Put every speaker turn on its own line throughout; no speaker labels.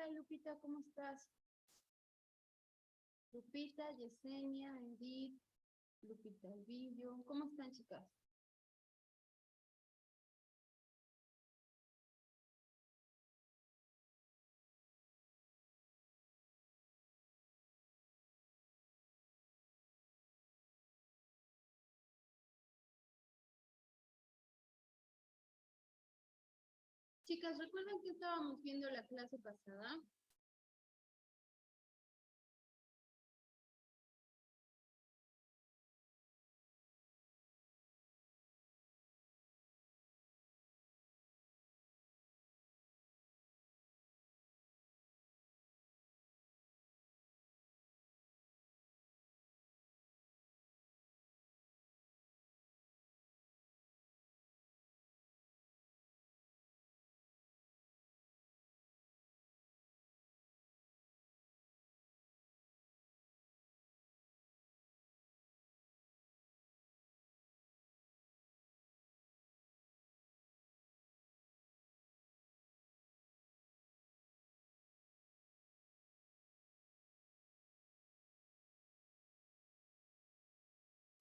Hola Lupita, ¿cómo estás? Lupita, Yesenia, Edith, Lupita Elvillo, ¿cómo están, chicas? Chicas, ¿recuerdan que estábamos viendo la clase pasada?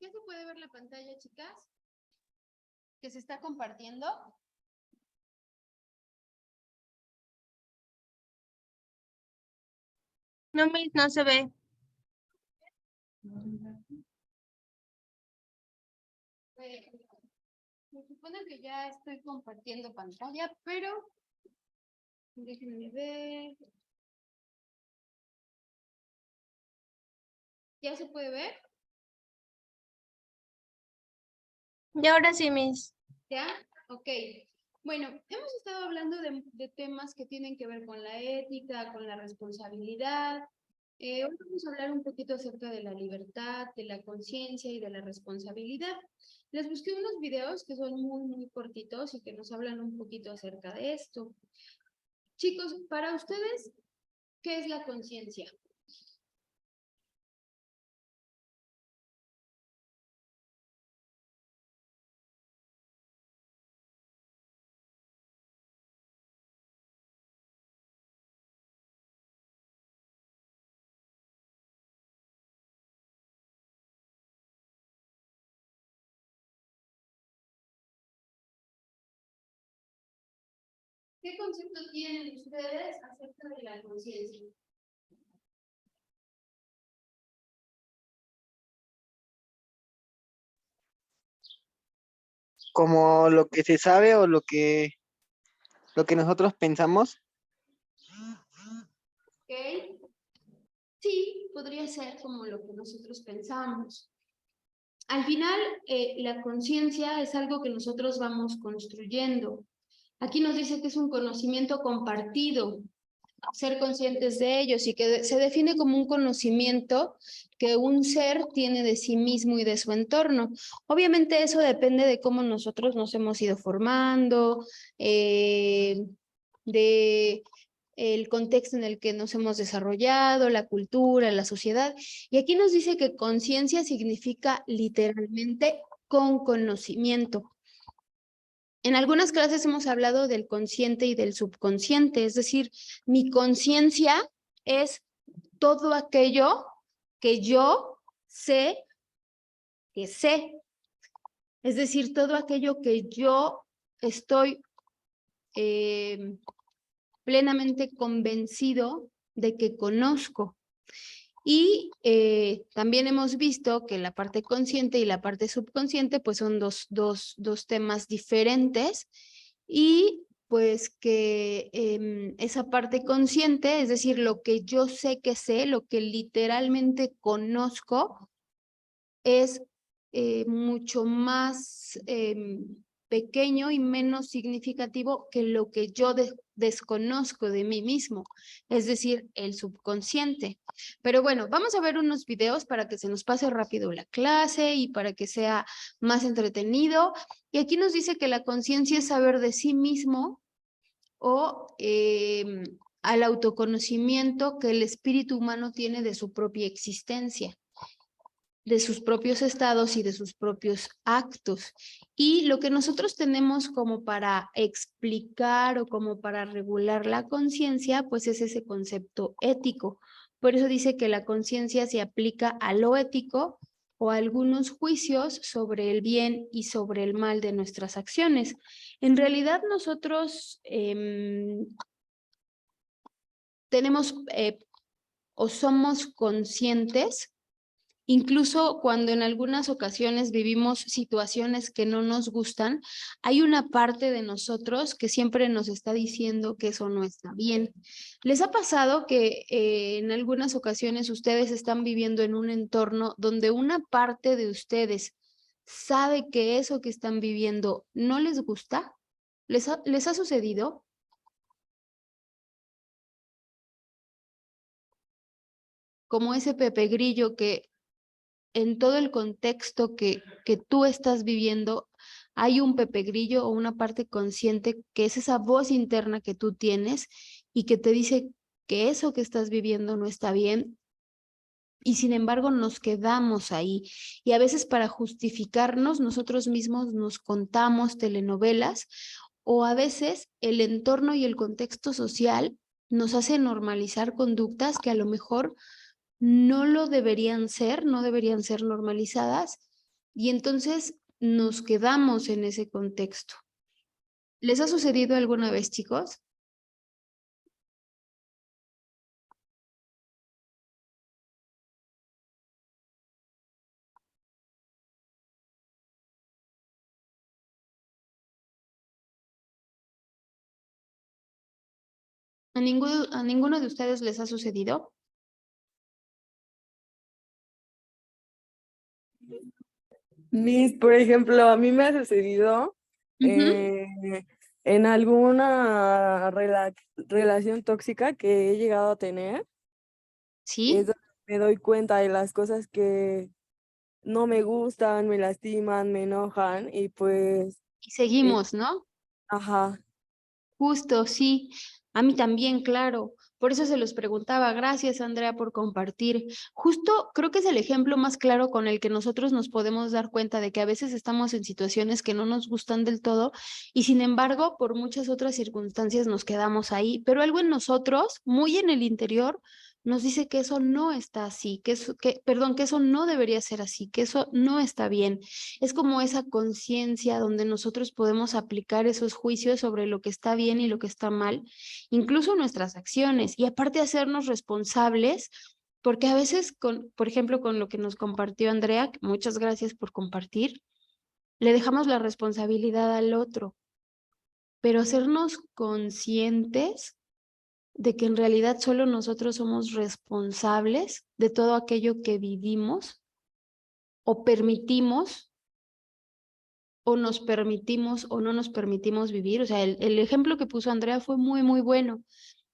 ¿Ya se puede ver la pantalla, chicas? ¿Que se está compartiendo?
No, Miss, no se ve.
Se supone que ya estoy compartiendo pantalla, pero déjenme ver. ¿Ya se puede ver?
Y ahora sí, Miss.
¿Ya? Ok. Bueno, hemos estado hablando de temas que tienen que ver con la ética, con la responsabilidad. Hoy vamos a hablar un poquito acerca de la libertad, de la conciencia y de la responsabilidad. Les busqué unos videos que son muy cortitos y que nos hablan un poquito acerca de esto. Chicos, para ustedes, ¿qué es la conciencia? ¿Qué concepto tienen ustedes acerca de la conciencia?
Como lo que se sabe o lo que nosotros pensamos.
¿Ok? Sí, podría ser como lo que nosotros pensamos. Al final, la conciencia es algo que nosotros vamos construyendo. Aquí nos dice que es un conocimiento compartido, ser conscientes de ellos y que se define como un conocimiento que un ser tiene de sí mismo y de su entorno. Obviamente eso depende de cómo nosotros nos hemos ido formando, de el contexto en el que nos hemos desarrollado, la cultura, la sociedad. Y aquí nos dice que conciencia significa literalmente con conocimiento. En algunas clases hemos hablado del consciente y del subconsciente, es decir, mi conciencia es todo aquello que yo sé que sé, es decir, todo aquello que yo estoy plenamente convencido de que conozco. Y también hemos visto que la parte consciente y la parte subconsciente pues son dos temas diferentes y pues que esa parte consciente, es decir, lo que yo sé que sé, lo que literalmente conozco, es mucho más pequeño y menos significativo que lo que yo desconozco de mí mismo, es decir, el subconsciente. Pero bueno, vamos a ver unos videos para que se nos pase rápido la clase y para que sea más entretenido. Y aquí nos dice que la conciencia es saber de sí mismo o al autoconocimiento que el espíritu humano tiene de su propia existencia. de sus propios estados y de sus propios actos. Y lo que nosotros tenemos como para explicar o como para regular la conciencia, pues es ese concepto ético. Por eso dice que la conciencia se aplica a lo ético o a algunos juicios sobre el bien y sobre el mal de nuestras acciones. En realidad nosotros tenemos o somos conscientes, incluso cuando en algunas ocasiones vivimos situaciones que no nos gustan, hay una parte de nosotros que siempre nos está diciendo que eso no está bien. ¿Les ha pasado que en algunas ocasiones ustedes están viviendo en un entorno donde una parte de ustedes sabe que eso que están viviendo no les gusta? ¿Les ha sucedido? Como ese Pepe Grillo que en todo el contexto que tú estás viviendo, hay un Pepe Grillo o una parte consciente que es esa voz interna que tú tienes y que te dice que eso que estás viviendo no está bien. Y sin embargo nos quedamos ahí. Y a veces para justificarnos, nosotros mismos nos contamos telenovelas o a veces el entorno y el contexto social nos hace normalizar conductas que a lo mejor no lo deberían ser, no deberían ser normalizadas y entonces nos quedamos en ese contexto. ¿Les ha sucedido alguna vez, chicos? ¿A ninguno de ustedes les ha sucedido?
Miss, por ejemplo, a mí me ha sucedido
Ujú.
en alguna relación tóxica que he llegado a tener, es
¿Sí?
donde me doy cuenta de las cosas que no me gustan, me lastiman, me enojan y pues,
Y
eh,
seguimos, ¿no?
ajá.
Justo, sí. A mí también, claro. Por eso se los preguntaba. Gracias, Andrea, por compartir. Justo creo que es el ejemplo más claro con el que nosotros nos podemos dar cuenta de que a veces estamos en situaciones que no nos gustan del todo y sin embargo, por muchas otras circunstancias nos quedamos ahí, pero algo en nosotros, muy en el interior, nos dice que eso no está así, perdón, que eso no debería ser así, que eso no está bien. Es como esa conciencia donde nosotros podemos aplicar esos juicios sobre lo que está bien y lo que está mal, incluso nuestras acciones, y aparte hacernos responsables, porque a veces, por ejemplo, con lo que nos compartió Andrea, muchas gracias por compartir, le dejamos la responsabilidad al otro, pero hacernos conscientes de que en realidad solo nosotros somos responsables de todo aquello que vivimos o permitimos o nos permitimos o no nos permitimos vivir. O sea, el ejemplo que puso Andrea fue muy, muy bueno.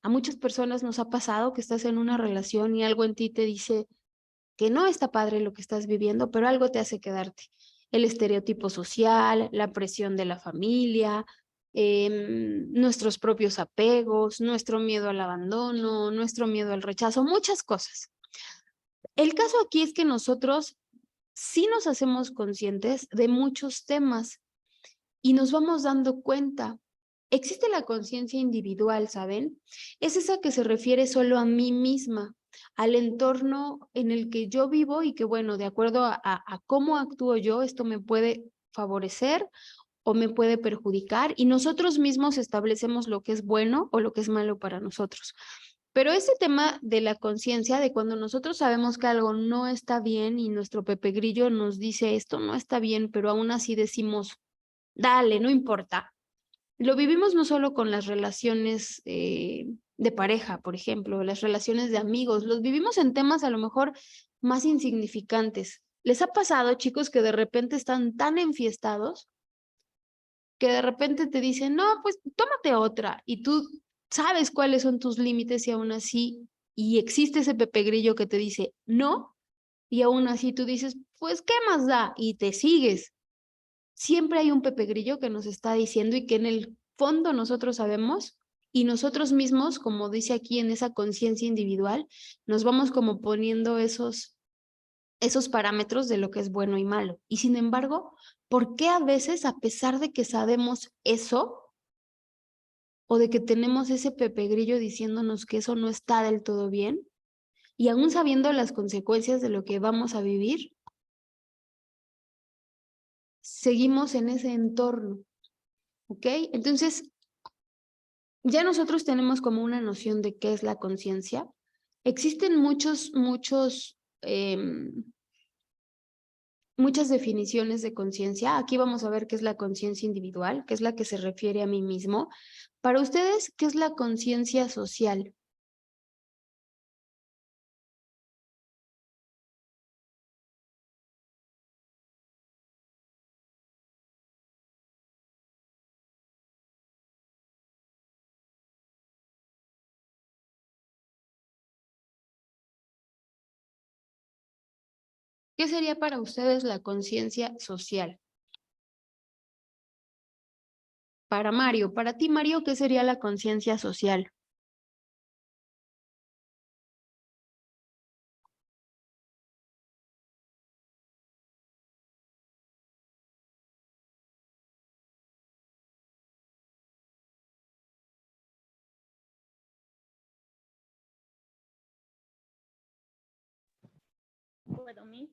A muchas personas nos ha pasado que estás en una relación y algo en ti te dice que no está padre lo que estás viviendo, pero algo te hace quedarte. El estereotipo social, la presión de la familia, nuestros propios apegos, nuestro miedo al abandono, nuestro miedo al rechazo, muchas cosas. El caso aquí es que nosotros sí nos hacemos conscientes de muchos temas y nos vamos dando cuenta. Existe la conciencia individual, ¿saben? Es esa que se refiere solo a mí misma, al entorno en el que yo vivo y que, bueno, de acuerdo a cómo actúo yo, esto me puede favorecer o me puede perjudicar y nosotros mismos establecemos lo que es bueno o lo que es malo para nosotros. Pero ese tema de la conciencia, de cuando nosotros sabemos que algo no está bien y nuestro Pepe Grillo nos dice esto no está bien, pero aún así decimos, dale, no importa. Lo vivimos no solo con las relaciones de pareja, por ejemplo, las relaciones de amigos, los vivimos en temas a lo mejor más insignificantes. ¿Les ha pasado, chicos, que de repente están tan enfiestados que de repente te dicen, no, pues tómate otra y tú sabes cuáles son tus límites y aún así, y existe ese Pepe Grillo que te dice, no, y aún así tú dices, pues, ¿qué más da? Y te sigues. Siempre hay un Pepe Grillo que nos está diciendo y que en el fondo nosotros sabemos y nosotros mismos, como dice aquí en esa conciencia individual, nos vamos como poniendo esos esos parámetros de lo que es bueno y malo. Y sin embargo, ¿por qué a veces, a pesar de que sabemos eso, o de que tenemos ese Pepe Grillo diciéndonos que eso no está del todo bien, y aún sabiendo las consecuencias de lo que vamos a vivir, seguimos en ese entorno? ¿Ok? Entonces, ya nosotros tenemos como una noción de qué es la conciencia. Existen muchas definiciones de conciencia. Aquí vamos a ver qué es la conciencia individual, que es la que se refiere a mí mismo. Para ustedes, ¿qué es la conciencia social? ¿Qué sería para ustedes la conciencia social? Para Mario, para ti, Mario, ¿qué sería la conciencia social?
¿Puedo, Miss?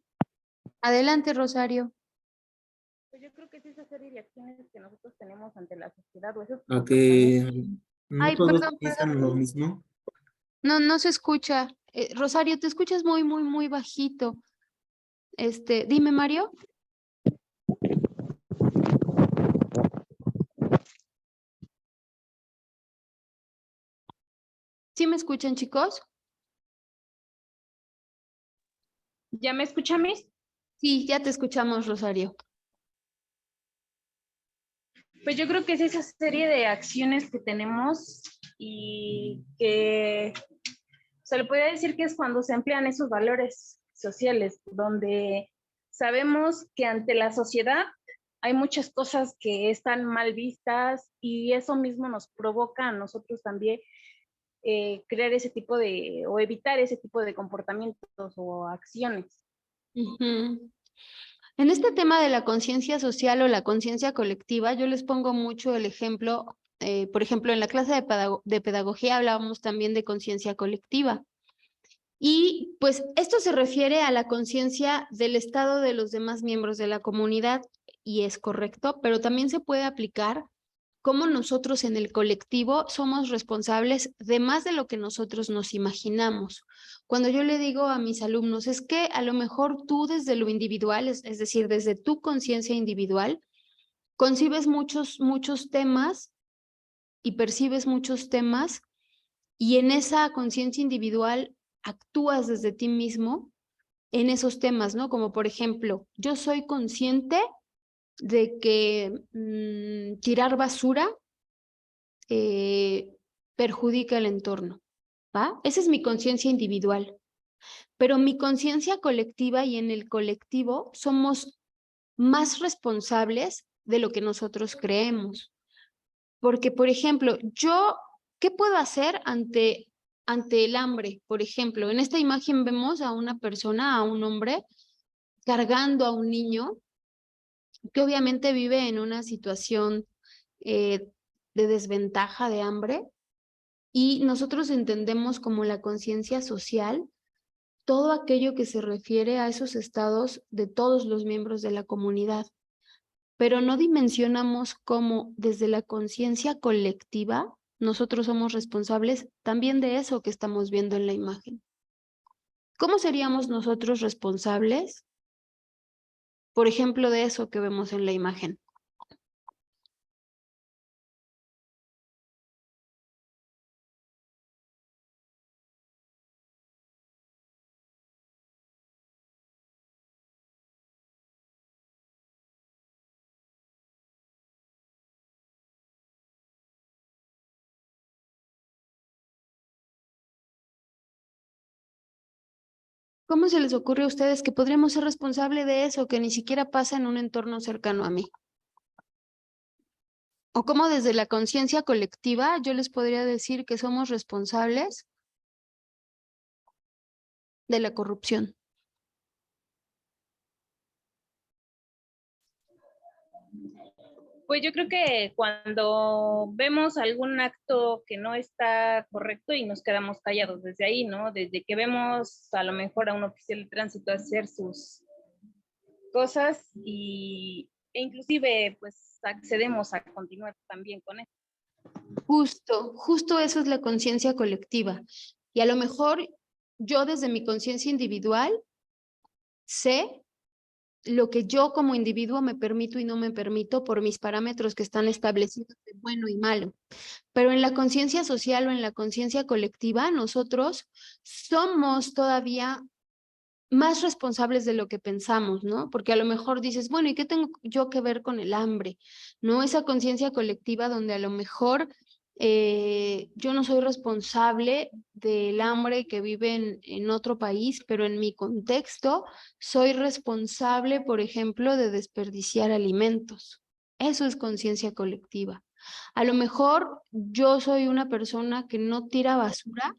Adelante, Rosario.
Pues yo creo que es esa serie de acciones que nosotros tenemos ante la sociedad o esos
Aunque no
Ay,
todos
perdón,
piensan lo mismo.
No, no se escucha. Rosario, te escuchas muy, muy, muy bajito. Dime, Mario. ¿Sí me escuchan, chicos?
¿Ya me escucha, Miss?
Sí, ya te escuchamos, Rosario.
Pues yo creo que es esa serie de acciones que tenemos y que se le puede decir que es cuando se emplean esos valores sociales, donde sabemos que ante la sociedad hay muchas cosas que están mal vistas y eso mismo nos provoca a nosotros también crear ese tipo de, o evitar ese tipo de comportamientos o acciones.
Ujú. En este tema de la conciencia social o la conciencia colectiva, yo les pongo mucho el ejemplo, por ejemplo, en la clase de pedagogía hablábamos también de conciencia colectiva. Y pues esto se refiere a la conciencia del estado de los demás miembros de la comunidad y es correcto, pero también se puede aplicar cómo nosotros en el colectivo somos responsables de más de lo que nosotros nos imaginamos. Cuando yo le digo a mis alumnos, es que a lo mejor tú desde lo individual, es decir, desde tu conciencia individual, concibes muchos temas y percibes muchos temas y en esa conciencia individual actúas desde ti mismo en esos temas, ¿no? Como por ejemplo, yo soy consciente de que tirar basura perjudica el entorno, ¿va? Esa es mi conciencia individual. Pero mi conciencia colectiva y en el colectivo somos más responsables de lo que nosotros creemos. Porque, por ejemplo, ¿qué puedo hacer ante el hambre? Por ejemplo, en esta imagen vemos a una persona, a un hombre, cargando a un niño que obviamente vive en una situación de desventaja, de hambre, y nosotros entendemos como la conciencia social todo aquello que se refiere a esos estados de todos los miembros de la comunidad, pero no dimensionamos cómo desde la conciencia colectiva nosotros somos responsables también de eso que estamos viendo en la imagen. ¿Cómo seríamos nosotros responsables, por ejemplo, de eso que vemos en la imagen? ¿Cómo se les ocurre a ustedes que podríamos ser responsables de eso que ni siquiera pasa en un entorno cercano a mí? ¿O cómo desde la conciencia colectiva yo les podría decir que somos responsables de la corrupción?
Pues yo creo que cuando vemos algún acto que no está correcto y nos quedamos callados desde ahí, ¿no? Desde que vemos a lo mejor a un oficial de tránsito hacer sus cosas e inclusive pues accedemos a continuar también con eso.
Justo eso es la conciencia colectiva. Y a lo mejor yo desde mi conciencia individual sé lo que yo como individuo me permito y no me permito por mis parámetros que están establecidos de bueno y malo. Pero en la conciencia social o en la conciencia colectiva, nosotros somos todavía más responsables de lo que pensamos, ¿no? Porque a lo mejor dices, bueno, ¿y qué tengo yo que ver con el hambre? ¿No? Esa conciencia colectiva donde a lo mejor yo no soy responsable del hambre que vive en otro país, pero en mi contexto soy responsable, por ejemplo, de desperdiciar alimentos. Eso es conciencia colectiva. A lo mejor yo soy una persona que no tira basura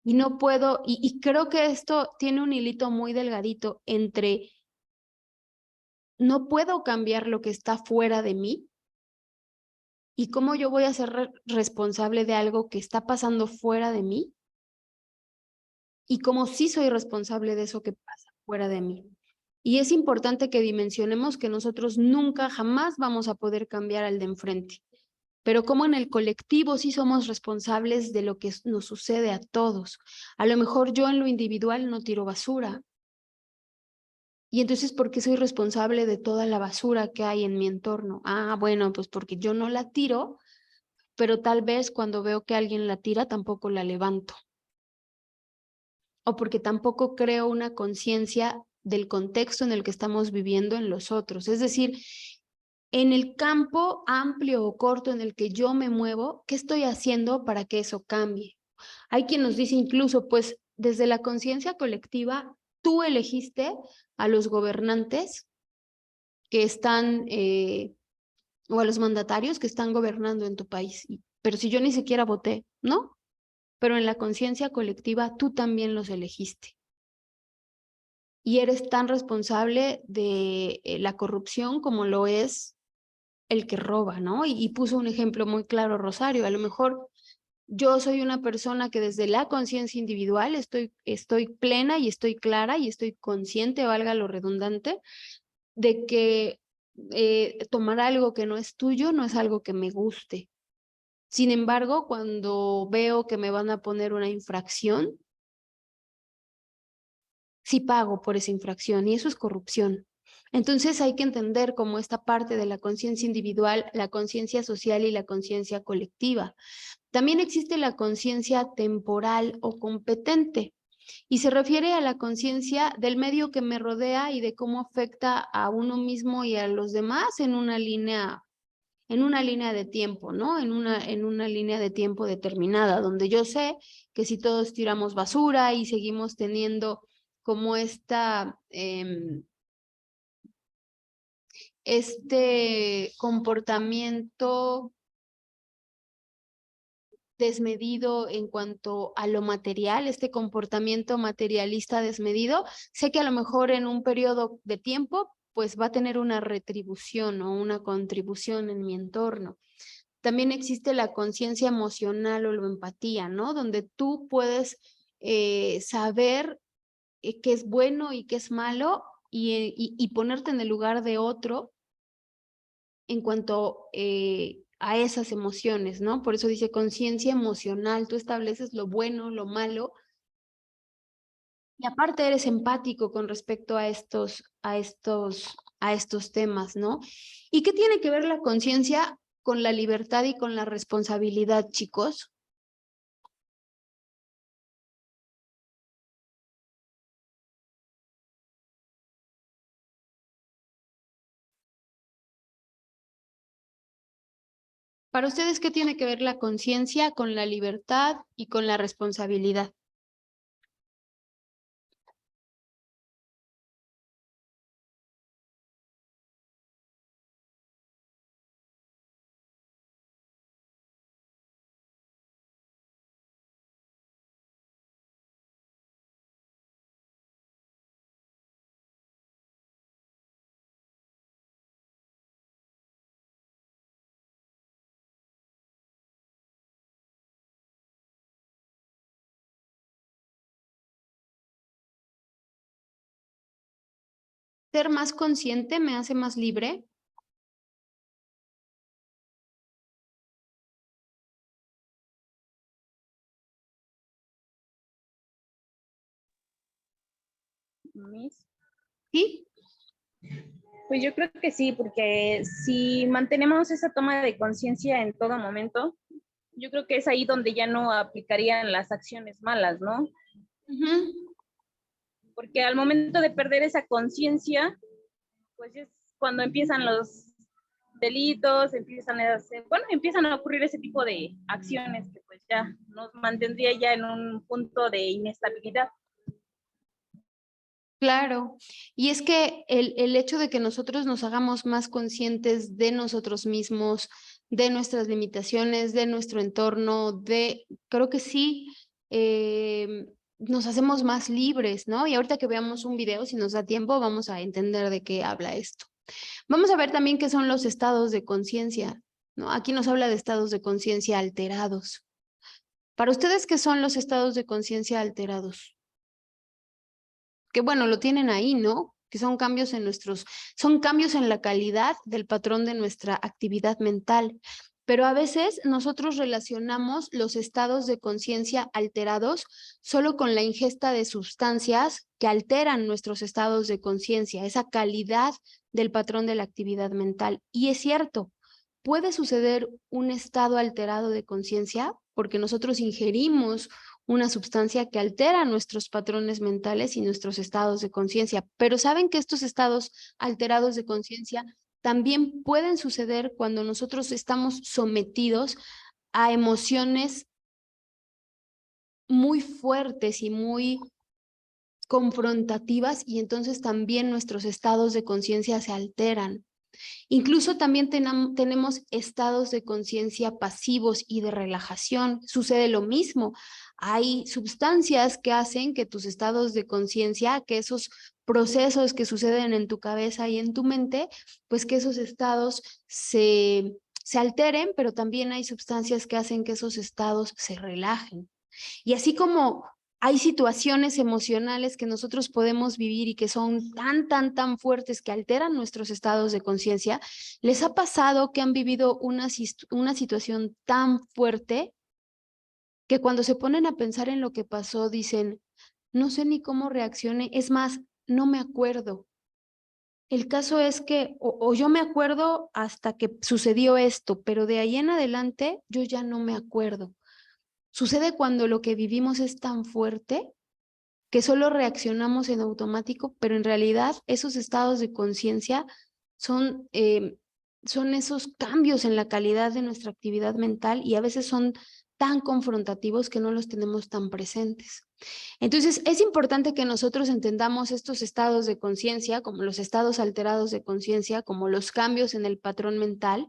y no puedo, y creo que esto tiene un hilito muy delgadito entre no puedo cambiar lo que está fuera de mí y cómo yo voy a ser responsable de algo que está pasando fuera de mí y cómo sí soy responsable de eso que pasa fuera de mí. Y es importante que dimensionemos que nosotros nunca, jamás vamos a poder cambiar al de enfrente. Pero como en el colectivo sí somos responsables de lo que nos sucede a todos. A lo mejor yo en lo individual no tiro basura. Y entonces, ¿por qué soy responsable de toda la basura que hay en mi entorno? Ah, bueno, pues porque yo no la tiro, pero tal vez cuando veo que alguien la tira tampoco la levanto. O porque tampoco creo una conciencia del contexto en el que estamos viviendo en los otros. Es decir, en el campo amplio o corto en el que yo me muevo, ¿qué estoy haciendo para que eso cambie? Hay quien nos dice incluso, pues desde la conciencia colectiva, tú elegiste a los gobernantes que están, o a los mandatarios que están gobernando en tu país. Pero si yo ni siquiera voté, ¿no? Pero en la conciencia colectiva tú también los elegiste. Y eres tan responsable de la corrupción como lo es el que roba, ¿no? Y puso un ejemplo muy claro, Rosario. A lo mejor yo soy una persona que desde la conciencia individual estoy plena y estoy clara y estoy consciente, valga lo redundante, de que tomar algo que no es tuyo no es algo que me guste. Sin embargo, cuando veo que me van a poner una infracción, sí pago por esa infracción y eso es corrupción. Entonces hay que entender como esta parte de la conciencia individual, la conciencia social y la conciencia colectiva. También existe la conciencia temporal o competente y se refiere a la conciencia del medio que me rodea y de cómo afecta a uno mismo y a los demás en una línea de tiempo, ¿no? En una línea de tiempo determinada, donde yo sé que si todos tiramos basura y seguimos teniendo como este comportamiento desmedido en cuanto a lo material, este comportamiento materialista desmedido, sé que a lo mejor en un periodo de tiempo pues va a tener una retribución o una contribución en mi entorno. También existe la conciencia emocional o la empatía, ¿no? Donde tú puedes saber qué es bueno y qué es malo y ponerte en el lugar de otro en cuanto a esas emociones, ¿no? Por eso dice conciencia emocional, tú estableces lo bueno, lo malo, y aparte eres empático con respecto a estos temas, ¿no? ¿Y qué tiene que ver la conciencia con la libertad y con la responsabilidad, chicos? Para ustedes, ¿qué tiene que ver la conciencia con la libertad y con la responsabilidad? ser más consciente me hace más libre.
Miss.
¿Sí?
Pues yo creo que sí, porque si mantenemos esa toma de conciencia en todo momento, yo creo que es ahí donde ya no aplicarían las acciones malas, ¿no?
Ujú.
Porque al momento de perder esa conciencia, pues es cuando empiezan los delitos, empiezan a ocurrir ese tipo de acciones que pues ya nos mantendría ya en un punto de inestabilidad.
Claro, y es que el hecho de que nosotros nos hagamos más conscientes de nosotros mismos, de nuestras limitaciones, de nuestro entorno, creo que sí, nos hacemos más libres, ¿no? Y ahorita que veamos un video, si nos da tiempo, vamos a entender de qué habla esto. Vamos a ver también qué son los estados de conciencia, ¿no? Aquí nos habla de estados de conciencia alterados. Para ustedes, ¿qué son los estados de conciencia alterados? Que bueno, lo tienen ahí, ¿no? Que son cambios son cambios en la calidad del patrón de nuestra actividad mental. Pero a veces nosotros relacionamos los estados de conciencia alterados solo con la ingesta de sustancias que alteran nuestros estados de conciencia, esa calidad del patrón de la actividad mental. Y es cierto, puede suceder un estado alterado de conciencia porque nosotros ingerimos una sustancia que altera nuestros patrones mentales y nuestros estados de conciencia. Pero saben que estos estados alterados de conciencia también pueden suceder cuando nosotros estamos sometidos a emociones muy fuertes y muy confrontativas, y entonces también nuestros estados de conciencia se alteran. Incluso también tenemos estados de conciencia pasivos y de relajación. Sucede lo mismo. Hay sustancias que hacen que tus estados de conciencia, que esos procesos que suceden en tu cabeza y en tu mente, pues que esos estados se alteren, pero también hay sustancias que hacen que esos estados se relajen. Y así como hay situaciones emocionales que nosotros podemos vivir y que son tan fuertes que alteran nuestros estados de conciencia, ¿les ha pasado que han vivido una situación tan fuerte que cuando se ponen a pensar en lo que pasó dicen, no sé ni cómo reaccione, es más, no me acuerdo? El caso es que o yo me acuerdo hasta que sucedió esto, pero de ahí en adelante yo ya no me acuerdo. Sucede cuando lo que vivimos es tan fuerte que solo reaccionamos en automático, pero en realidad esos estados de conciencia son, son esos cambios en la calidad de nuestra actividad mental y a veces son tan confrontativos que no los tenemos tan presentes. Entonces, es importante que nosotros entendamos estos estados de conciencia, como los estados alterados de conciencia, como los cambios en el patrón mental,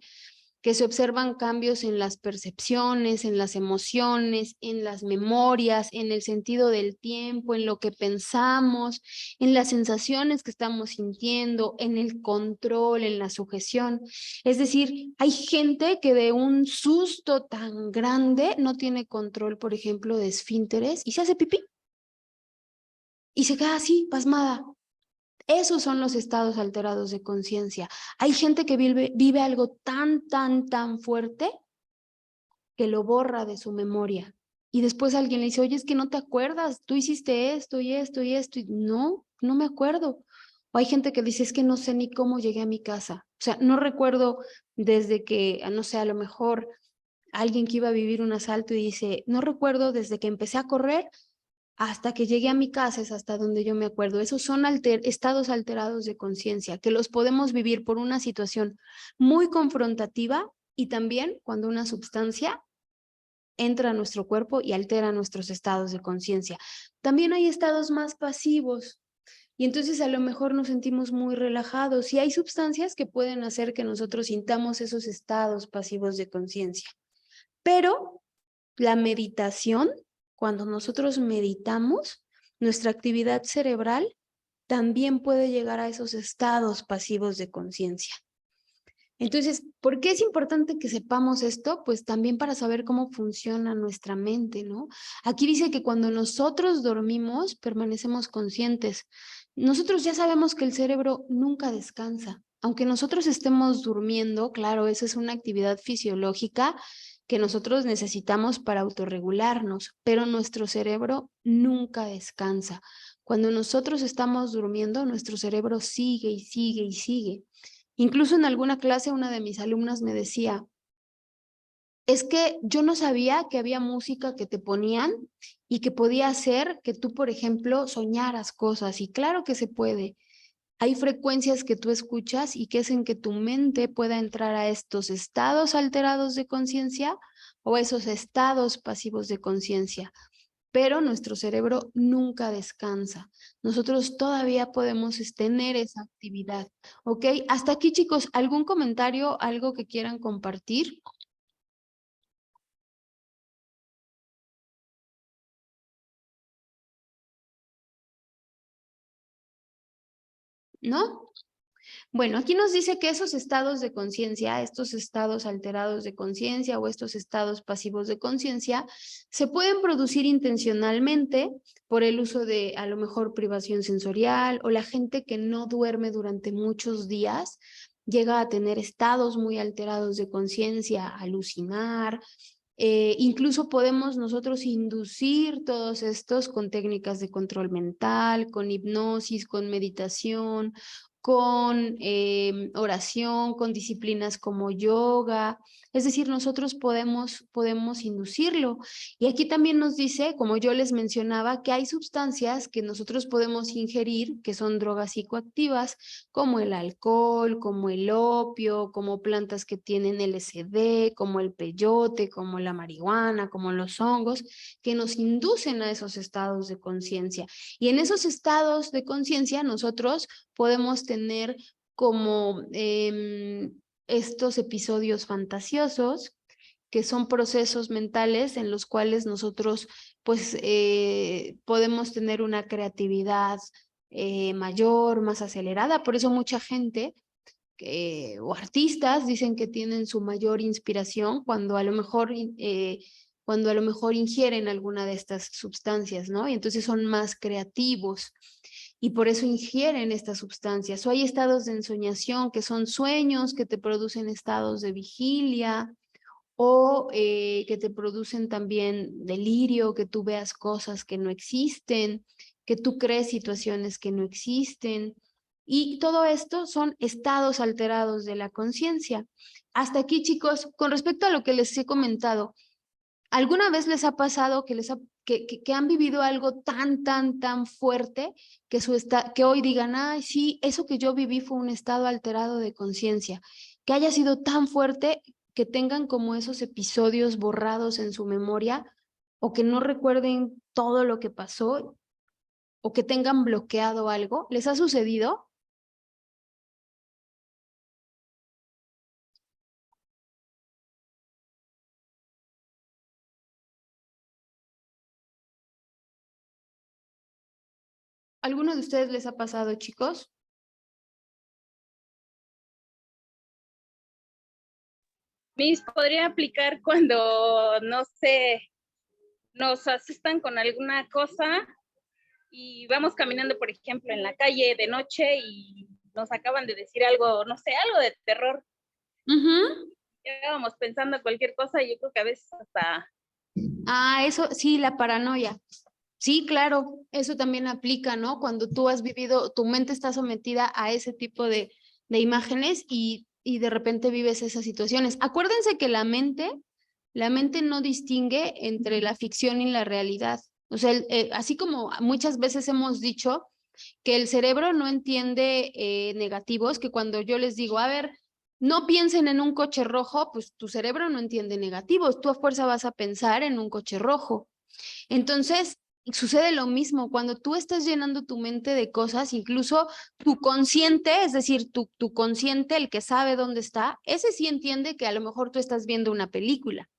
que se observan cambios en las percepciones, en las emociones, en las memorias, en el sentido del tiempo, en lo que pensamos, en las sensaciones que estamos sintiendo, en el control, en la sujeción. Es decir, hay gente que de un susto tan grande no tiene control, por ejemplo, de esfínteres y se hace pipí. Y se queda así, pasmada. Esos son los estados alterados de conciencia. Hay gente que vive algo tan fuerte que lo borra de su memoria. Y después alguien le dice, oye, es que no te acuerdas, tú hiciste esto y esto y esto. Y no me acuerdo. O hay gente que dice, es que no sé ni cómo llegué a mi casa. O sea, no recuerdo desde que, no sé, a lo mejor alguien que iba a vivir un asalto y dice, no recuerdo desde que empecé a correr hasta que llegué a mi casa, es hasta donde yo me acuerdo. Esos son estados alterados de conciencia que los podemos vivir por una situación muy confrontativa y también cuando una sustancia entra a nuestro cuerpo y altera nuestros estados de conciencia. También hay estados más pasivos y entonces a lo mejor nos sentimos muy relajados y hay sustancias que pueden hacer que nosotros sintamos esos estados pasivos de conciencia. Pero la meditación, cuando nosotros meditamos, nuestra actividad cerebral también puede llegar a esos estados pasivos de conciencia. Entonces, ¿por qué es importante que sepamos esto? Pues también para saber cómo funciona nuestra mente, ¿no? Aquí dice que cuando nosotros dormimos, permanecemos conscientes. nosotros ya sabemos que el cerebro nunca descansa. Aunque nosotros estemos durmiendo, claro, esa es una actividad fisiológica que nosotros necesitamos para autorregularnos, pero nuestro cerebro nunca descansa. Cuando nosotros estamos durmiendo, nuestro cerebro sigue y sigue y sigue. Incluso en alguna clase una de mis alumnas me decía, es que yo no sabía que había música que te ponían y que podía hacer que tú, por ejemplo, soñaras cosas. Y claro que se puede. Hay frecuencias que tú escuchas y que hacen que tu mente pueda entrar a estos estados alterados de conciencia o esos estados pasivos de conciencia. Pero nuestro cerebro nunca descansa. Nosotros todavía podemos tener esa actividad. ¿Ok? Hasta aquí, chicos, ¿algún comentario, algo que quieran compartir? ¿No? Bueno, aquí nos dice que esos estados de conciencia, estos estados alterados de conciencia o estos estados pasivos de conciencia, se pueden producir intencionalmente por el uso de a lo mejor privación sensorial o la gente que no duerme durante muchos días llega a tener estados muy alterados de conciencia, alucinar. Incluso podemos nosotros inducir todos estos con técnicas de control mental, con hipnosis, con meditación, con oración, con disciplinas como yoga. Es decir, nosotros podemos inducirlo. Y aquí también nos dice, como yo les mencionaba, que hay sustancias que nosotros podemos ingerir, que son drogas psicoactivas, como el alcohol, como el opio, como plantas que tienen LSD, como el peyote, como la marihuana, como los hongos, que nos inducen a esos estados de conciencia. Y en esos estados de conciencia nosotros podemos tener como estos episodios fantasiosos, que son procesos mentales en los cuales nosotros pues podemos tener una creatividad mayor, más acelerada. Por eso mucha gente o artistas dicen que tienen su mayor inspiración cuando a lo mejor ingieren alguna de estas sustancias, ¿no? Y entonces son más creativos y por eso ingieren estas sustancias. O hay estados de ensoñación que son sueños que te producen estados de vigilia o que te producen también delirio, que tú veas cosas que no existen, que tú crees situaciones que no existen. Y todo esto son estados alterados de la conciencia. Hasta aquí, chicos, con respecto a lo que les he comentado, ¿alguna vez les ha pasado que han vivido algo tan fuerte que hoy digan, ay, sí, eso que yo viví fue un estado alterado de conciencia, que haya sido tan fuerte que tengan como esos episodios borrados en su memoria o que no recuerden todo lo que pasó o que tengan bloqueado algo? ¿Les ha sucedido? ¿Alguno de ustedes les ha pasado, chicos?
Miss, podría aplicar cuando, no sé, nos asustan con alguna cosa y vamos caminando, por ejemplo, en la calle de noche y nos acaban de decir algo, no sé, algo de terror. Estábamos pensando cualquier cosa y yo creo que a veces hasta...
Ah, eso sí, la paranoia. Sí, claro, eso también aplica, ¿no? Cuando tú has vivido, tu mente está sometida a ese tipo de imágenes y de repente vives esas situaciones. Acuérdense que la mente no distingue entre la ficción y la realidad. O sea, así como muchas veces hemos dicho que el cerebro no entiende negativos, que cuando yo les digo, a ver, no piensen en un coche rojo, pues tu cerebro no entiende negativos, tú a fuerza vas a pensar en un coche rojo. Entonces, sucede lo mismo, cuando tú estás llenando tu mente de cosas, incluso tu consciente, es decir, tu consciente, el que sabe dónde está, ese sí entiende que a lo mejor tú estás viendo una película,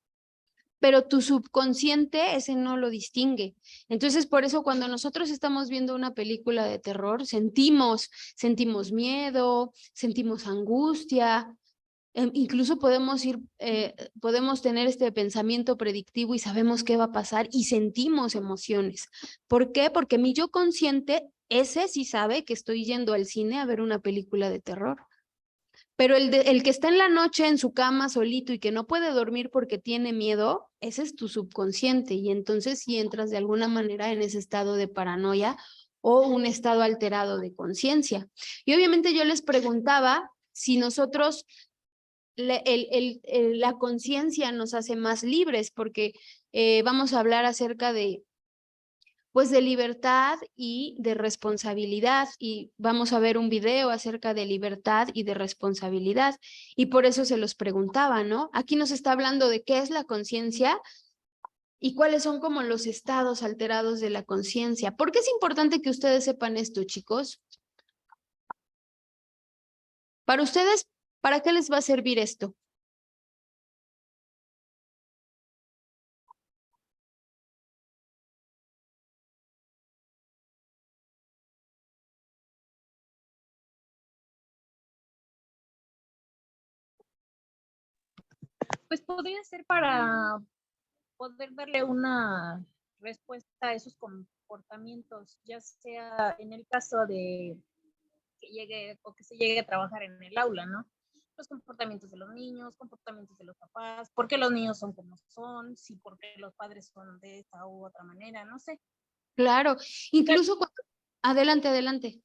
pero tu subconsciente ese no lo distingue. Entonces, por eso cuando nosotros estamos viendo una película de terror, sentimos miedo, sentimos angustia, incluso podemos tener este pensamiento predictivo y sabemos qué va a pasar y sentimos emociones. ¿Por qué? Porque mi yo consciente ese sí sabe que estoy yendo al cine a ver una película de terror. Pero el que está en la noche en su cama solito y que no puede dormir porque tiene miedo, ese es tu subconsciente y entonces sí entras de alguna manera en ese estado de paranoia o un estado alterado de conciencia. Y obviamente yo les preguntaba si nosotros, la conciencia nos hace más libres, porque vamos a hablar acerca de pues de libertad y de responsabilidad, y vamos a ver un video acerca de libertad y de responsabilidad, y por eso se los preguntaba, ¿no? Aquí nos está hablando de qué es la conciencia y cuáles son como los estados alterados de la conciencia. ¿Por qué es importante que ustedes sepan esto, chicos? Para ustedes, ¿para qué les va a servir esto?
Pues podría ser para poder darle una respuesta a esos comportamientos, ya sea en el caso de que llegue o que se llegue a trabajar en el aula, ¿no? Los comportamientos de los niños, comportamientos de los papás, por qué los niños son como son, si por qué los padres son de esta u otra manera, no sé.
Claro, incluso cuando... Adelante, adelante.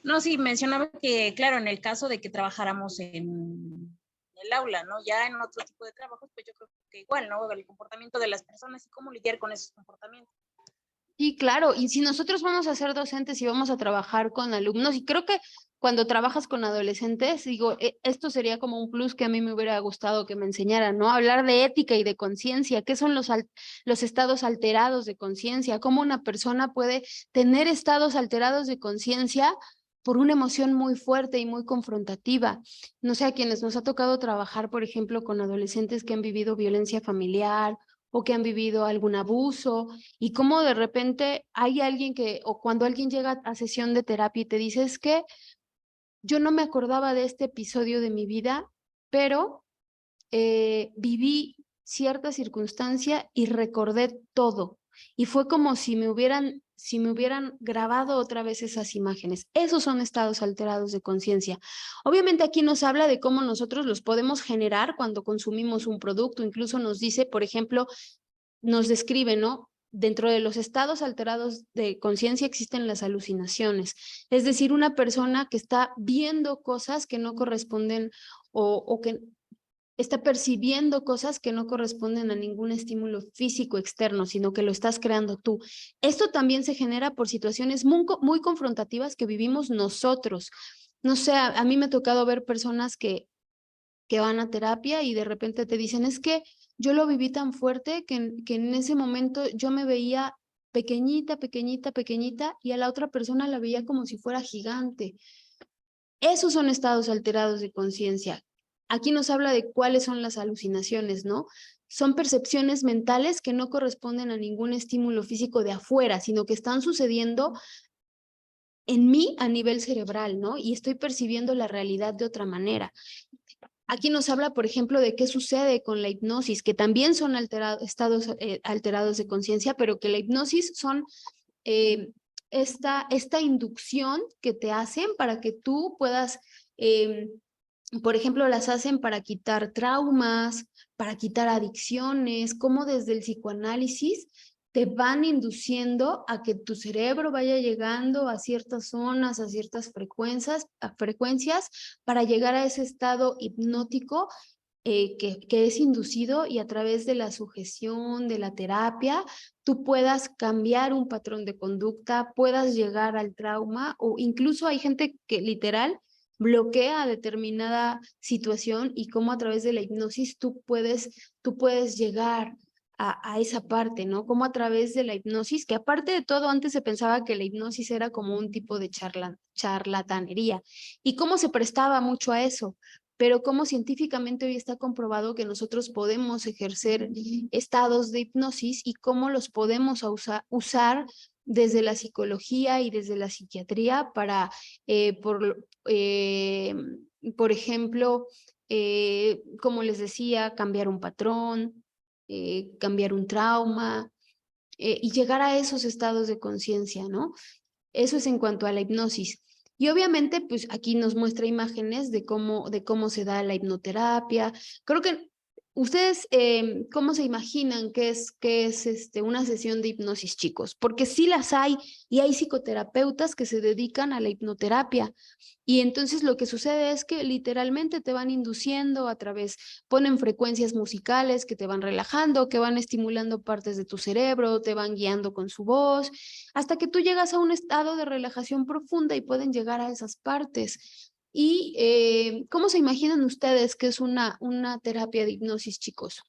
No, sí, mencionaba que, claro, en el caso de que trabajáramos en el aula, ¿no? Ya en otro tipo de trabajos, pues yo creo que igual, ¿no? El comportamiento de las personas y cómo lidiar con esos comportamientos.
Sí, claro, y si nosotros vamos a ser docentes y vamos a trabajar con alumnos, y creo que cuando trabajas con adolescentes, digo, esto sería como un plus que a mí me hubiera gustado que me enseñaran, ¿no? Hablar de ética y de conciencia, qué son los estados alterados de conciencia, cómo una persona puede tener estados alterados de conciencia por una emoción muy fuerte y muy confrontativa. No sé, a quienes nos ha tocado trabajar, por ejemplo, con adolescentes que han vivido violencia familiar o que han vivido algún abuso, y cómo de repente hay alguien que, o cuando alguien llega a sesión de terapia y te dice, es que yo no me acordaba de este episodio de mi vida, pero viví cierta circunstancia y recordé todo. Y fue como si me hubieran grabado otra vez esas imágenes. Esos son estados alterados de conciencia. Obviamente aquí nos habla de cómo nosotros los podemos generar cuando consumimos un producto. Incluso nos dice, por ejemplo, nos describe, ¿no? Dentro de los estados alterados de conciencia existen las alucinaciones, es decir, una persona que está viendo cosas que no corresponden o que está percibiendo cosas que no corresponden a ningún estímulo físico externo, sino que lo estás creando tú. Esto también se genera por situaciones muy confrontativas que vivimos nosotros. No sé, a mí me ha tocado ver personas que van a terapia y de repente te dicen, es que yo lo viví tan fuerte que en ese momento yo me veía pequeñita, pequeñita, pequeñita, y a la otra persona la veía como si fuera gigante. Esos son estados alterados de conciencia. Aquí nos habla de cuáles son las alucinaciones, ¿no? Son percepciones mentales que no corresponden a ningún estímulo físico de afuera, sino que están sucediendo en mí a nivel cerebral, ¿no? Y estoy percibiendo la realidad de otra manera. Aquí nos habla, por ejemplo, de qué sucede con la hipnosis, que también son estados alterados de conciencia, pero que la hipnosis son esta inducción que te hacen para que tú puedas, por ejemplo, las hacen para quitar traumas, para quitar adicciones, como desde el psicoanálisis te van induciendo a que tu cerebro vaya llegando a ciertas zonas, a ciertas frecuencias para llegar a ese estado hipnótico que es inducido, y a través de la sujeción, de la terapia, tú puedas cambiar un patrón de conducta, puedas llegar al trauma, o incluso hay gente que literal bloquea determinada situación, y cómo a través de la hipnosis tú puedes llegar a esa parte, ¿no? Como a través de la hipnosis, que aparte de todo, antes se pensaba que la hipnosis era como un tipo de charlatanería, y cómo se prestaba mucho a eso, pero como científicamente hoy está comprobado que nosotros podemos ejercer estados de hipnosis y cómo los podemos usar desde la psicología y desde la psiquiatría para, por ejemplo, como les decía, cambiar un patrón, cambiar un trauma, y llegar a esos estados de conciencia, ¿no? Eso es en cuanto a la hipnosis. Y obviamente, pues aquí nos muestra imágenes de cómo se da la hipnoterapia. Creo que ustedes, ¿cómo se imaginan que es una sesión de hipnosis, chicos? Porque sí las hay, y hay psicoterapeutas que se dedican a la hipnoterapia. Y entonces lo que sucede es que literalmente te van induciendo a través, ponen frecuencias musicales que te van relajando, que van estimulando partes de tu cerebro, te van guiando con su voz, hasta que tú llegas a un estado de relajación profunda y pueden llegar a esas partes. ¿Y cómo se imaginan ustedes que es una terapia de hipnosis, chicos?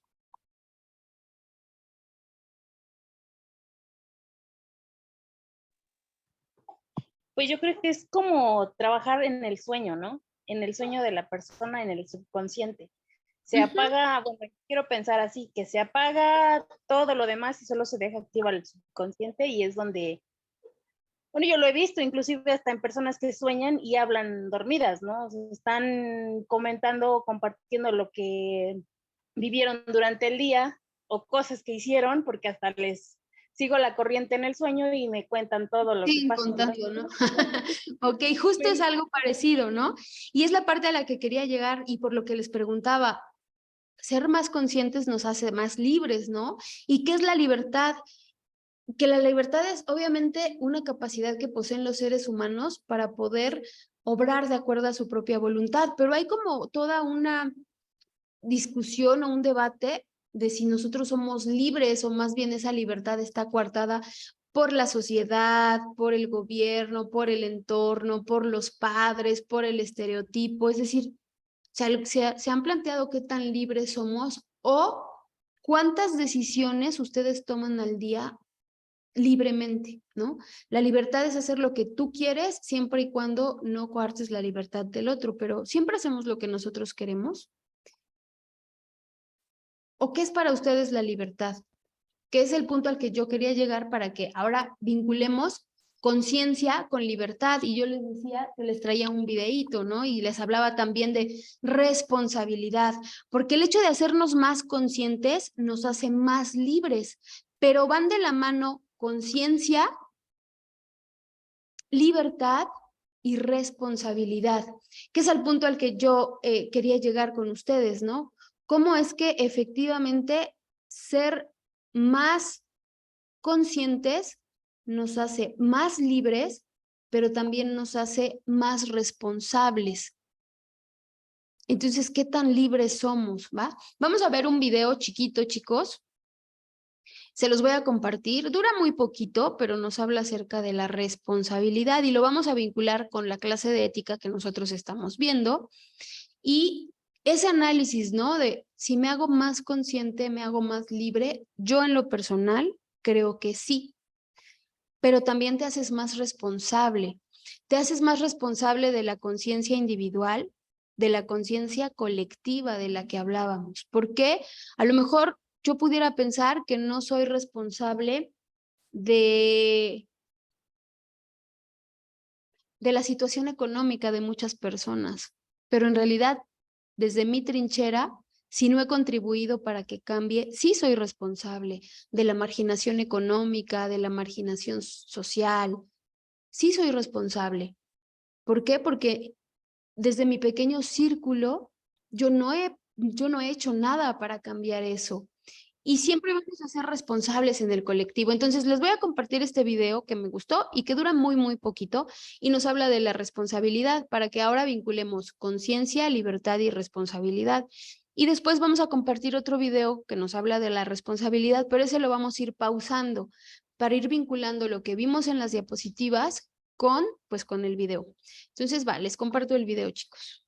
Pues yo creo que es como trabajar en el sueño, ¿no? En el sueño de la persona, en el subconsciente. Se apaga, bueno, quiero pensar así, que se apaga todo lo demás y solo se deja activa el subconsciente y es donde, bueno, yo lo he visto inclusive hasta en personas que sueñan y hablan dormidas, ¿no? O sea, están comentando, compartiendo lo que vivieron durante el día o cosas que hicieron, porque hasta les sigo la corriente en el sueño y me cuentan todo lo que
Siguen
pasa.
contando, ¿no? Ok, justo es algo parecido, ¿no? Y es la parte a la que quería llegar y por lo que les preguntaba, ser más conscientes nos hace más libres, ¿no? ¿Y qué es la libertad? Que la libertad es obviamente una capacidad que poseen los seres humanos para poder obrar de acuerdo a su propia voluntad, pero hay como toda una discusión o un debate de si nosotros somos libres o más bien esa libertad está coartada por la sociedad, por el gobierno, por el entorno, por los padres, por el estereotipo. Es decir, se han planteado qué tan libres somos o cuántas decisiones ustedes toman al día libremente, ¿no? La libertad es hacer lo que tú quieres siempre y cuando no coartes la libertad del otro, pero siempre hacemos lo que nosotros queremos. ¿O qué es para ustedes la libertad? Que es el punto al que yo quería llegar para que ahora vinculemos conciencia con libertad. Y yo les decía que les traía un videíto, ¿no? Y les hablaba también de responsabilidad, porque el hecho de hacernos más conscientes nos hace más libres, pero van de la mano conciencia, libertad y responsabilidad, que es al punto al que yo quería llegar con ustedes, ¿no? ¿Cómo es que efectivamente ser más conscientes nos hace más libres, pero también nos hace más responsables? Entonces, ¿qué tan libres somos, va? Vamos a ver un video chiquito, chicos. Se los voy a compartir. Dura muy poquito, pero nos habla acerca de la responsabilidad y lo vamos a vincular con la clase de ética que nosotros estamos viendo. Y ese análisis, ¿no? De si me hago más consciente, me hago más libre, yo en lo personal creo que sí, pero también te haces más responsable. Te haces más responsable de la conciencia individual, de la conciencia colectiva de la que hablábamos. Porque a lo mejor yo pudiera pensar que no soy responsable de la situación económica de muchas personas, pero en realidad, desde mi trinchera, si no he contribuido para que cambie, sí soy responsable de la marginación económica, de la marginación social, sí soy responsable. ¿Por qué? Porque desde mi pequeño círculo, yo no he hecho nada para cambiar eso. Y siempre vamos a ser responsables en el colectivo. Entonces, les voy a compartir este video que me gustó y que dura muy, muy poquito y nos habla de la responsabilidad para que ahora vinculemos conciencia, libertad y responsabilidad. Y después vamos a compartir otro video que nos habla de la responsabilidad, pero ese lo vamos a ir pausando para ir vinculando lo que vimos en las diapositivas con el video. Entonces, les comparto el video, chicos.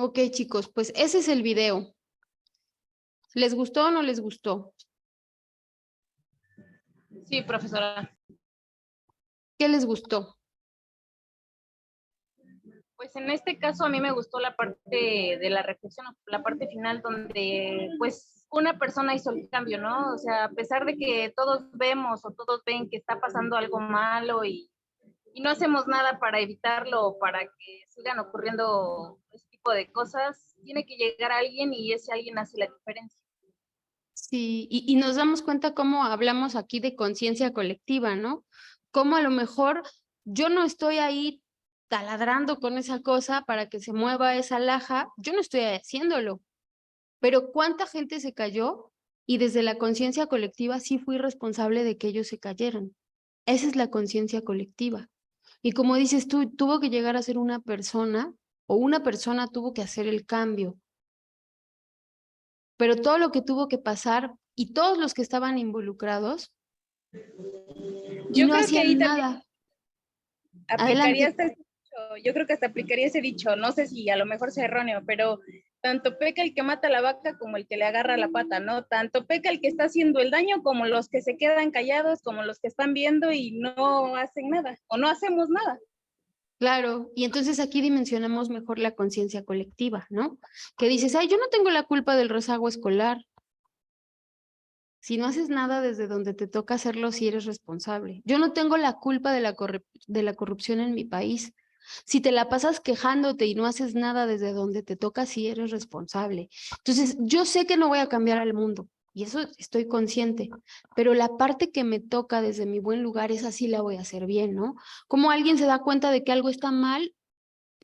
Ok, chicos, pues ese es el video. ¿Les gustó o no les gustó?
Sí, profesora.
¿Qué les gustó?
Pues en este caso a mí me gustó la parte de la reflexión, la parte final donde pues una persona hizo el cambio, ¿no? O sea, a pesar de que todos vemos o todos ven que está pasando algo malo y no hacemos nada para evitarlo o para que sigan ocurriendo este tipo de cosas, tiene que llegar alguien y ese alguien hace la diferencia.
Sí, y nos damos cuenta cómo hablamos aquí de conciencia colectiva, ¿no? Cómo a lo mejor yo no estoy ahí taladrando con esa cosa para que se mueva esa laja, yo no estoy haciéndolo, pero ¿cuánta gente se cayó? Y desde la conciencia colectiva sí fui responsable de que ellos se cayeran. Esa es la conciencia colectiva. Y como dices tú, tuvo que llegar a ser una persona o una persona tuvo que hacer el cambio. Pero todo lo que tuvo que pasar y todos los que estaban involucrados y
Yo
no
creo que ahí
hacían
también
nada.
aplicaría
Adelante.
hasta ese dicho, yo creo que hasta aplicaría ese dicho, no sé si a lo mejor sea erróneo, pero tanto peca el que mata la vaca como el que le agarra la pata, ¿no? Tanto peca el que está haciendo el daño como los que se quedan callados, como los que están viendo y no hacen nada o no hacemos nada.
Claro, y entonces aquí dimensionamos mejor la conciencia colectiva, ¿no? Que dices, ay, yo no tengo la culpa del rezago escolar. Si no haces nada desde donde te toca hacerlo, sí eres responsable. Yo no tengo la culpa de la corrupción en mi país. Si te la pasas quejándote y no haces nada desde donde te toca, sí eres responsable. Entonces, yo sé que no voy a cambiar al mundo y eso estoy consciente, pero la parte que me toca desde mi buen lugar, esa sí la voy a hacer bien, ¿no? Como alguien se da cuenta de que algo está mal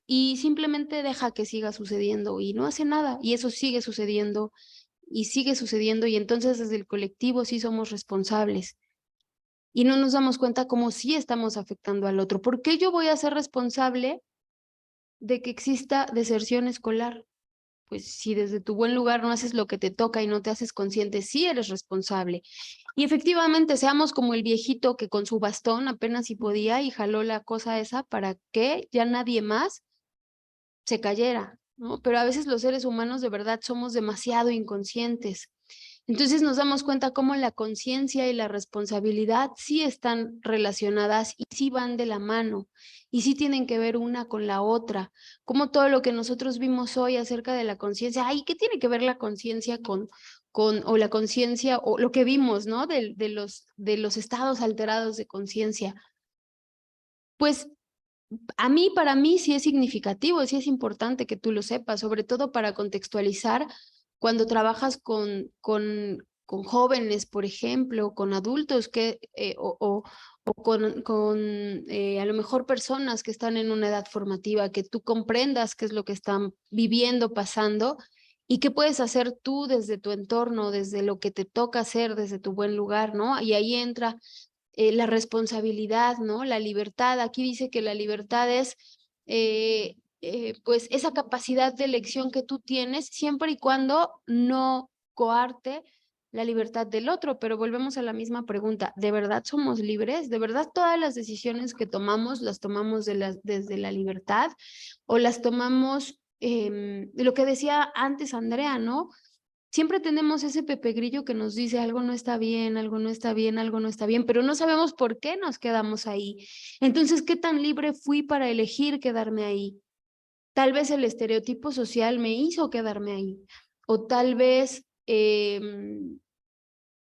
y simplemente deja que siga sucediendo y no hace nada y eso sigue sucediendo y entonces desde el colectivo sí somos responsables y no nos damos cuenta cómo sí estamos afectando al otro. ¿Por qué yo voy a ser responsable de que exista deserción escolar? Pues si desde tu buen lugar no haces lo que te toca y no te haces consciente, sí eres responsable. Y efectivamente, seamos como el viejito que con su bastón apenas si podía y jaló la cosa esa para que ya nadie más se cayera, ¿no? Pero a veces los seres humanos de verdad somos demasiado inconscientes. Entonces nos damos cuenta cómo la conciencia y la responsabilidad sí están relacionadas y sí van de la mano y sí tienen que ver una con la otra. Como todo lo que nosotros vimos hoy acerca de la conciencia, ay, ¿qué tiene que ver la conciencia o la conciencia, o lo que vimos, ¿no? De los estados alterados de conciencia? Pues para mí sí es significativo, sí es importante que tú lo sepas, sobre todo para contextualizar cuando trabajas con jóvenes, por ejemplo, con adultos o con a lo mejor personas que están en una edad formativa, que tú comprendas qué es lo que están viviendo, pasando y qué puedes hacer tú desde tu entorno, desde lo que te toca hacer, desde tu buen lugar, ¿no? Y ahí entra la responsabilidad, ¿no? La libertad. Aquí dice que la libertad es, pues, esa capacidad de elección que tú tienes siempre y cuando no coarte la libertad del otro. Pero volvemos a la misma pregunta, ¿de verdad somos libres? ¿De verdad todas las decisiones que tomamos las tomamos desde la libertad o las tomamos, lo que decía antes Andrea, ¿no? Siempre tenemos ese Pepe Grillo que nos dice algo no está bien, algo no está bien, algo no está bien, pero no sabemos por qué nos quedamos ahí. Entonces, ¿qué tan libre fui para elegir quedarme ahí? Tal vez el estereotipo social me hizo quedarme ahí, o tal vez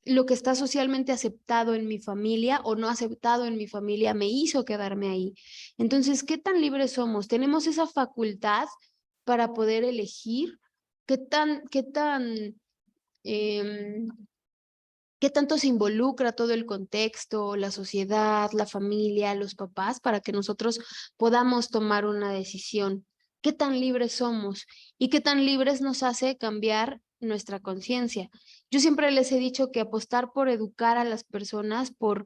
lo que está socialmente aceptado en mi familia o no aceptado en mi familia me hizo quedarme ahí. Entonces, ¿qué tan libres somos? ¿Tenemos esa facultad para poder elegir? Em, ¿Qué tanto se involucra todo el contexto, la sociedad, la familia, los papás para que nosotros podamos tomar una decisión? ¿Qué tan libres somos? ¿Y qué tan libres nos hace cambiar nuestra conciencia? Yo siempre les he dicho que apostar por educar a las personas, por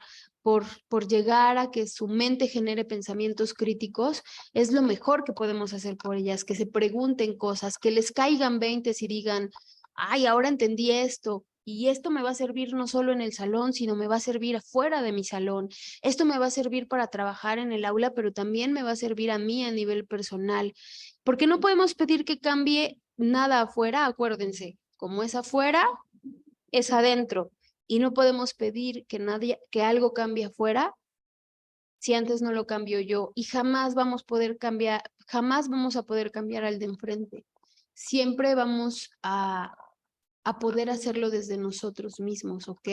llegar a que su mente genere pensamientos críticos, es lo mejor que podemos hacer por ellas, que se pregunten cosas, que les caigan veintes y digan, ay, ahora entendí esto. Y esto me va a servir no solo en el salón, sino me va a servir afuera de mi salón. Esto me va a servir para trabajar en el aula, pero también me va a servir a mí a nivel personal. Porque no podemos pedir que cambie nada afuera, acuérdense, como es afuera, es adentro. Y no podemos pedir que algo cambie afuera si antes no lo cambio yo. Y jamás vamos a poder cambiar al de enfrente. Siempre vamos a poder hacerlo desde nosotros mismos, ¿ok?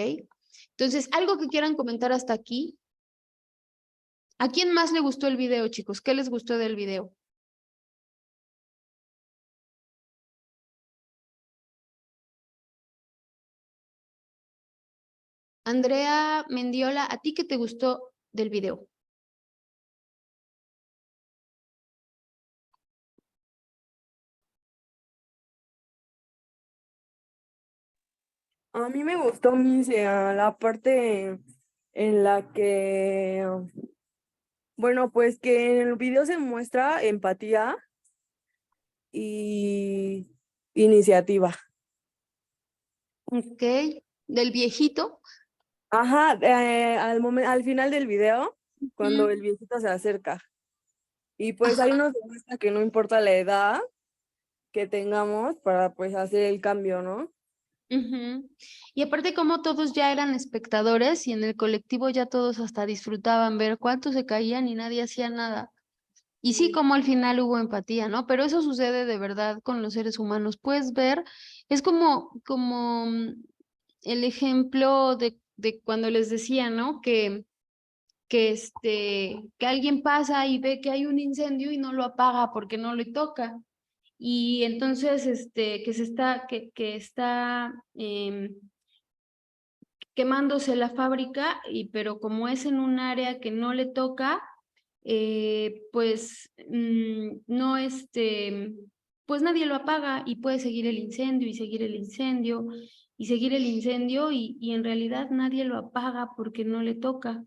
Entonces, algo que quieran comentar hasta aquí. ¿A quién más le gustó el video, chicos? ¿Qué les gustó del video? Andrea Mendiola, ¿a ti qué te gustó del video?
A mí me gustó la parte en la que, bueno, pues que en el video se muestra empatía y iniciativa.
Ok, del viejito.
Ajá, al final del video, cuando el viejito se acerca. Y pues ahí nos demuestra que no importa la edad que tengamos para pues hacer el cambio, ¿no?
Y aparte como todos ya eran espectadores y en el colectivo ya todos hasta disfrutaban ver cuántos se caían y nadie hacía nada. Y sí, como al final hubo empatía, ¿no? Pero eso sucede de verdad con los seres humanos. Puedes ver, es como el ejemplo de cuando les decía, ¿no? Que alguien pasa y ve que hay un incendio y no lo apaga porque no le toca. Y entonces, que está quemándose la fábrica, pero como es en un área que no le toca, pues no pues nadie lo apaga y puede seguir el incendio y seguir el incendio y seguir el incendio y en realidad nadie lo apaga porque no le toca.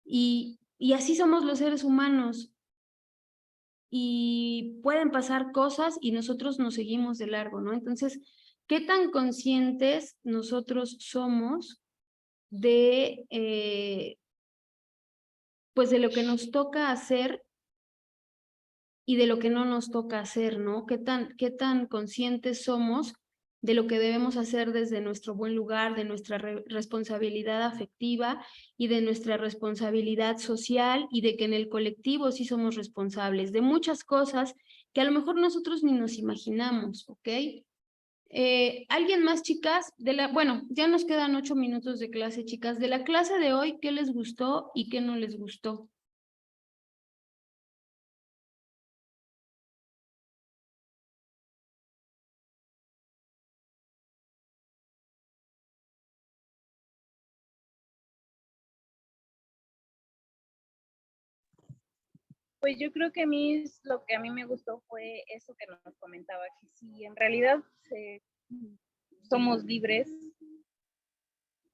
Y así somos los seres humanos. Y pueden pasar cosas y nosotros nos seguimos de largo, ¿no? Entonces, ¿qué tan conscientes nosotros somos de, pues de lo que nos toca hacer y de lo que no nos toca hacer, ¿no? ¿Qué tan conscientes somos de lo que debemos hacer desde nuestro buen lugar, de nuestra responsabilidad afectiva y de nuestra responsabilidad social y de que en el colectivo sí somos responsables de muchas cosas que a lo mejor nosotros ni nos imaginamos, ¿ok? ¿Alguien más, chicas? Bueno, ya nos quedan 8 minutos de clase, chicas. De la clase de hoy, ¿qué les gustó y qué no les gustó?
Pues yo creo que lo que a mí me gustó fue eso que nos comentaba, que si en realidad somos libres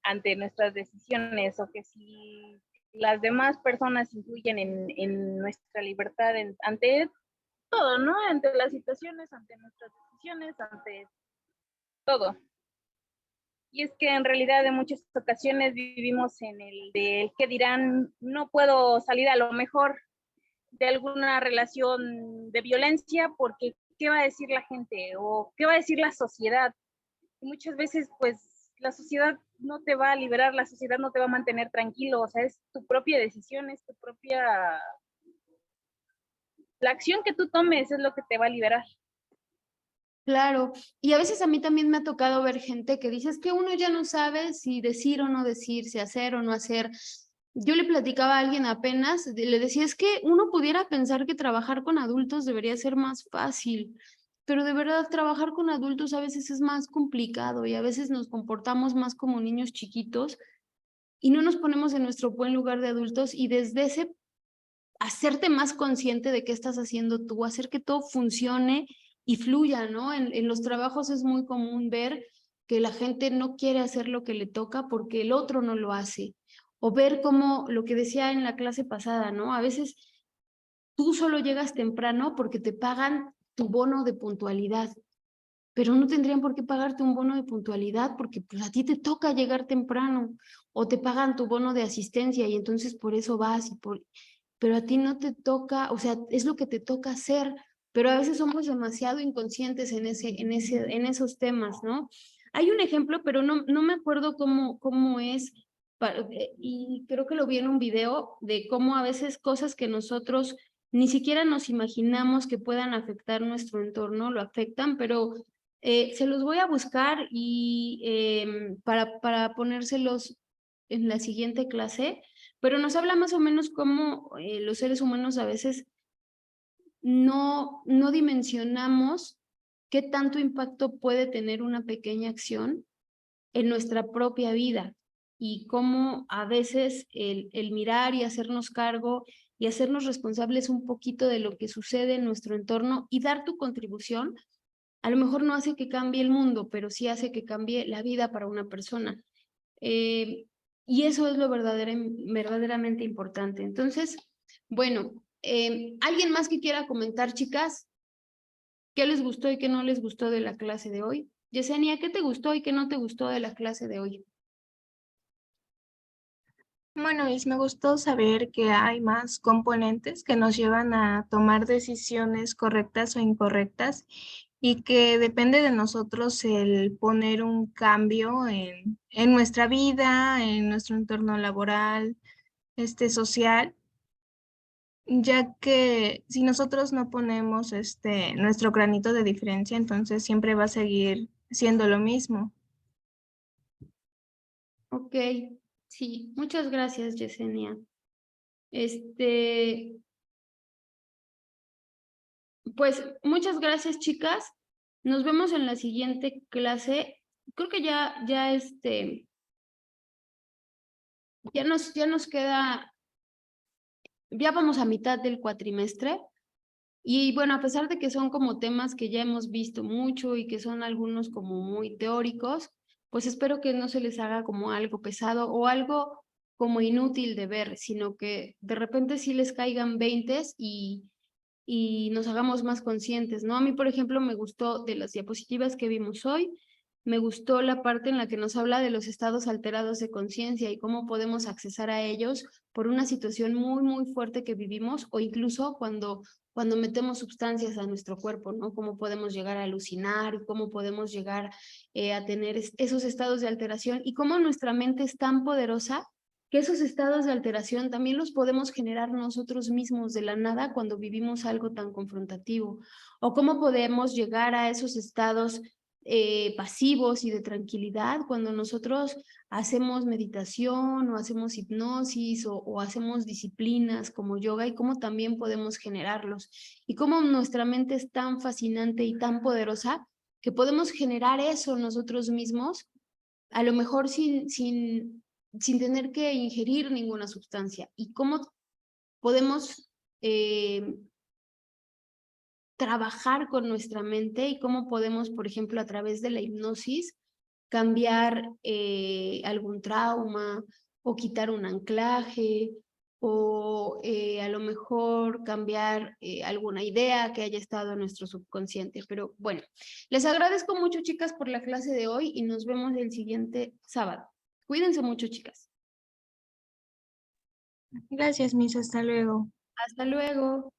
ante nuestras decisiones o que si las demás personas influyen en nuestra libertad ante todo, ¿no? Ante las situaciones, ante nuestras decisiones, ante todo. Y es que en realidad en muchas ocasiones vivimos en el de que dirán, no puedo salir a lo mejor de alguna relación de violencia porque ¿qué va a decir la gente? O ¿qué va a decir la sociedad? Y muchas veces pues la sociedad no te va a liberar, la sociedad no te va a mantener tranquilo, o sea, es tu propia decisión, es tu propia... La acción que tú tomes es lo que te va a liberar.
Claro, y a veces a mí también me ha tocado ver gente que dice, es que uno ya no sabe si decir o no decir, si hacer o no hacer. Yo le platicaba a alguien apenas, le decía, es que uno pudiera pensar que trabajar con adultos debería ser más fácil, pero de verdad trabajar con adultos a veces es más complicado y a veces nos comportamos más como niños chiquitos y no nos ponemos en nuestro buen lugar de adultos y desde ese hacerte más consciente de qué estás haciendo tú, hacer que todo funcione y fluya, ¿no? En los trabajos es muy común ver que la gente no quiere hacer lo que le toca porque el otro no lo hace. O ver como lo que decía en la clase pasada, ¿no? A veces tú solo llegas temprano porque te pagan tu bono de puntualidad, pero no tendrían por qué pagarte un bono de puntualidad porque pues a ti te toca llegar temprano o te pagan tu bono de asistencia y entonces por eso vas, pero a ti no te toca, o sea, es lo que te toca hacer, pero a veces somos demasiado inconscientes en esos temas, ¿no? Hay un ejemplo, pero no me acuerdo cómo es, y creo que lo vi en un video de cómo a veces cosas que nosotros ni siquiera nos imaginamos que puedan afectar nuestro entorno, lo afectan, pero se los voy a buscar y para ponérselos en la siguiente clase, pero nos habla más o menos cómo los seres humanos a veces no dimensionamos qué tanto impacto puede tener una pequeña acción en nuestra propia vida y cómo a veces el mirar y hacernos cargo y hacernos responsables un poquito de lo que sucede en nuestro entorno y dar tu contribución, a lo mejor no hace que cambie el mundo, pero sí hace que cambie la vida para una persona. Y eso es lo verdaderamente importante. Entonces, bueno, ¿alguien más que quiera comentar, chicas? ¿Qué les gustó y qué no les gustó de la clase de hoy? Yesenia, ¿qué te gustó y qué no te gustó de la clase de hoy?
Bueno, me gustó saber que hay más componentes que nos llevan a tomar decisiones correctas o incorrectas y que depende de nosotros el poner un cambio en nuestra vida, en nuestro entorno laboral, social, ya que si nosotros no ponemos nuestro granito de diferencia, entonces siempre va a seguir siendo lo mismo.
Ok, sí, muchas gracias, Yesenia. Pues muchas gracias, chicas. Nos vemos en la siguiente clase. Creo que ya nos queda, ya vamos a mitad del cuatrimestre. Y bueno, a pesar de que son como temas que ya hemos visto mucho y que son algunos como muy teóricos, pues espero que no se les haga como algo pesado o algo como inútil de ver, sino que de repente sí les caigan veintes y nos hagamos más conscientes, ¿no? A mí, por ejemplo, me gustó de las diapositivas que vimos hoy, me gustó la parte en la que nos habla de los estados alterados de conciencia y cómo podemos accesar a ellos por una situación muy, muy fuerte que vivimos o incluso cuando metemos sustancias a nuestro cuerpo, ¿no? Cómo podemos llegar a alucinar y cómo podemos llegar a tener esos estados de alteración y cómo nuestra mente es tan poderosa que esos estados de alteración también los podemos generar nosotros mismos de la nada cuando vivimos algo tan confrontativo, o cómo podemos llegar a esos estados pasivos y de tranquilidad cuando nosotros hacemos meditación o hacemos hipnosis o hacemos disciplinas como yoga y cómo también podemos generarlos y cómo nuestra mente es tan fascinante y tan poderosa que podemos generar eso nosotros mismos, a lo mejor sin tener que ingerir ninguna sustancia y cómo podemos trabajar con nuestra mente y cómo podemos, por ejemplo, a través de la hipnosis, cambiar algún trauma o quitar un anclaje o a lo mejor cambiar alguna idea que haya estado en nuestro subconsciente. Pero bueno, les agradezco mucho, chicas, por la clase de hoy y nos vemos el siguiente sábado. Cuídense mucho, chicas.
Gracias, hasta luego.
Hasta luego.